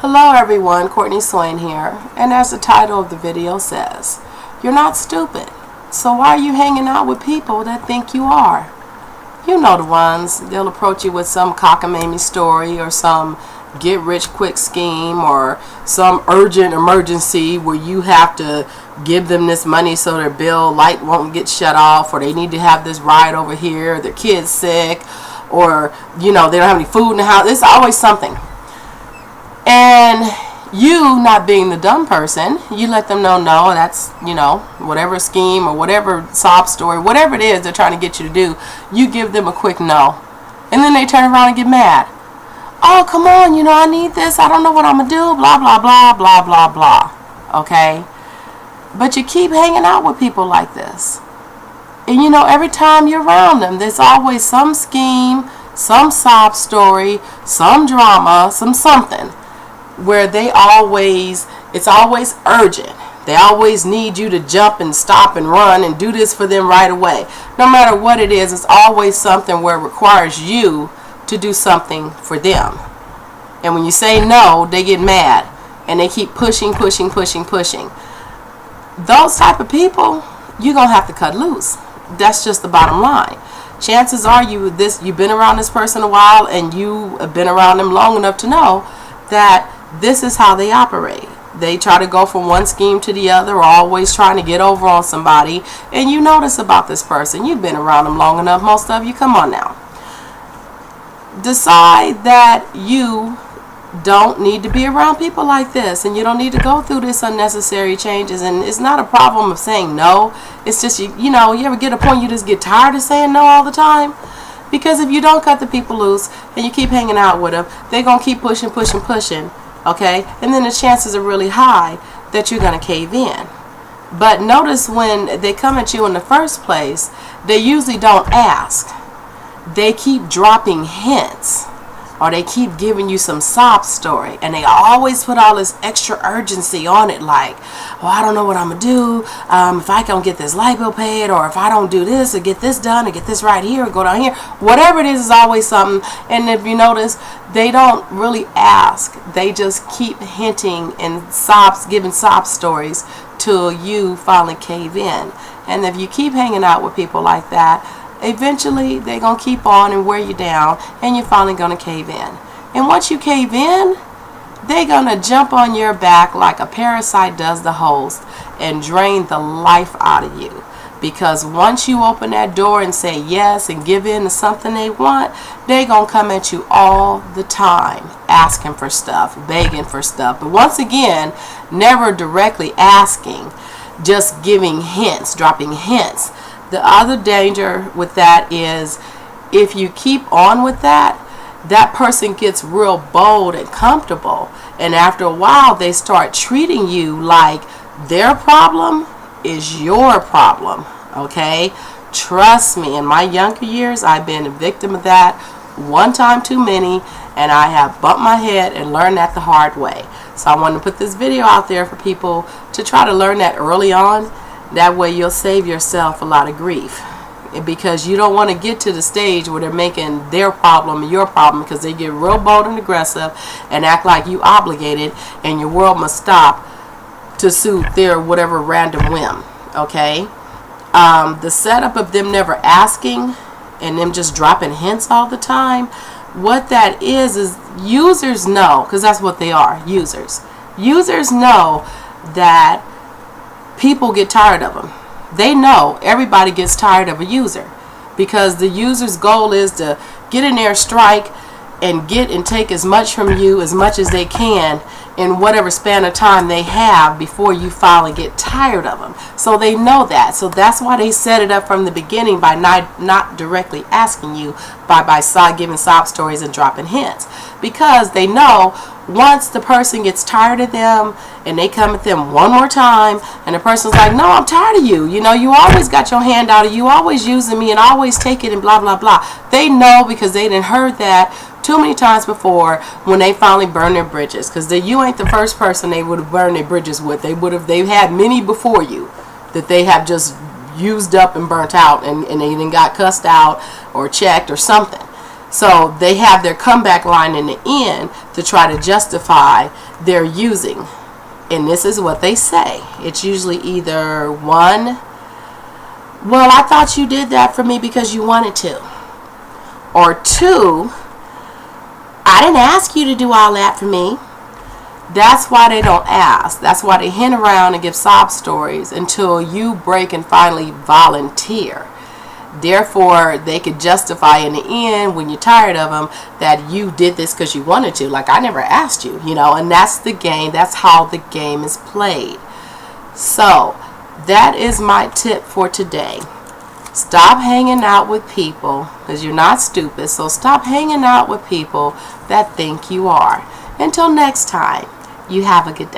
Hello everyone, Courtney Swain here, and as the title of the video says, you're not stupid, so why are you hanging out with people that think you are? You know the ones. They'll approach you with some cockamamie story or some get rich quick scheme or some urgent emergency where you have to give them this money so their bill light won't get shut off, or they need to have this ride over here, their kid's sick, or they don't have any food in the house. It's always something. And you, not being the dumb person, you let them know, no, that's, whatever scheme or whatever sob story, whatever it is they're trying to get you to do, you give them a quick no. And then they turn around and get mad. Oh, come on, I need this. I don't know what I'm going to do, blah, blah, blah, blah, blah, blah. Okay? But you keep hanging out with people like this. And, every time you're around them, there's always some scheme, some sob story, some drama, some something, where it's always urgent. They always need you to jump and stop and run and do this for them right away. No matter what it is, it's always something where it requires you to do something for them. And when you say no, they get mad and they keep pushing. Those type of people, you're going to have to cut loose. That's just the bottom line. Chances are you've been around this person a while, and you have been around them long enough to know that this is how they operate. They try to go from one scheme to the other, or always trying to get over on somebody. And you notice about this person. You've been around them long enough, most of you. Come on now. Decide that you don't need to be around people like this, and you don't need to go through this unnecessary changes. And it's not a problem of saying no. It's just, you ever get a point you just get tired of saying no all the time? Because if you don't cut the people loose and you keep hanging out with them, they're going to keep pushing, okay? And then the chances are really high that you're going to cave in. But notice when they come at you in the first place, they usually don't ask. They keep dropping hints, or they keep giving you some sob story, and they always put all this extra urgency on it, like, oh, I don't know what I'm going to do, if I don't get this light bill paid, or if I don't do this, or get this done, or get this right here, or go down here. Whatever it is always something. And if you notice, they don't really ask. They just keep hinting and giving sob stories till you finally cave in. And if you keep hanging out with people like that, eventually they're going to keep on and wear you down, and you're finally going to cave in. And once you cave in, they're going to jump on your back like a parasite does the host and drain the life out of you. Because once you open that door and say yes and give in to something they want, they're going to come at you all the time, asking for stuff, begging for stuff. But once again, never directly asking, just giving hints, dropping hints. The other danger with that is if you keep on with that, that person gets real bold and comfortable. And after a while, they start treating you like their problem is your problem. Okay? Trust me, in my younger years, I've been a victim of that one time too many, and I have bumped my head and learned that the hard way. So I want to put this video out there for people to try to learn that early on. That way you'll save yourself a lot of grief, because you don't want to get to the stage where they're making their problem your problem, because they get real bold and aggressive and act like you obligated and your world must stop to suit their whatever random whim. Okay? The setup of them never asking and them just dropping hints all the time, what that is users know, because that's what they are, users. Users know that people get tired of them. They know everybody gets tired of a user, because the user's goal is to get in there, strike, and get and take as much from you as much as they can in whatever span of time they have before you finally get tired of them. So they know that. So that's why they set it up from the beginning by not directly asking you, by giving sob stories and dropping hints, because they know once the person gets tired of them and they come at them one more time and the person's like, no, I'm tired of you. You always got your hand out, you always using me and always take it and blah, blah, blah. They know, because they didn't heard that too many times before when they finally burn their bridges. Because you ain't the first person they would have burned their bridges with. They've had many before you that they have just used up and burnt out, and they even got cussed out or checked or something. So they have their comeback line in the end to try to justify their using. And this is what they say. It's usually either one, well, I thought you did that for me because you wanted to. Or two, I didn't ask you to do all that for me. That's why they don't ask. That's why they hint around and give sob stories until you break and finally volunteer. Therefore, they could justify in the end, when you're tired of them, that you did this because you wanted to. Like, I never asked you, and that's the game. That's how the game is played. So, that is my tip for today. Stop hanging out with people, because you're not stupid. So, stop hanging out with people that think you are. Until next time, you have a good day.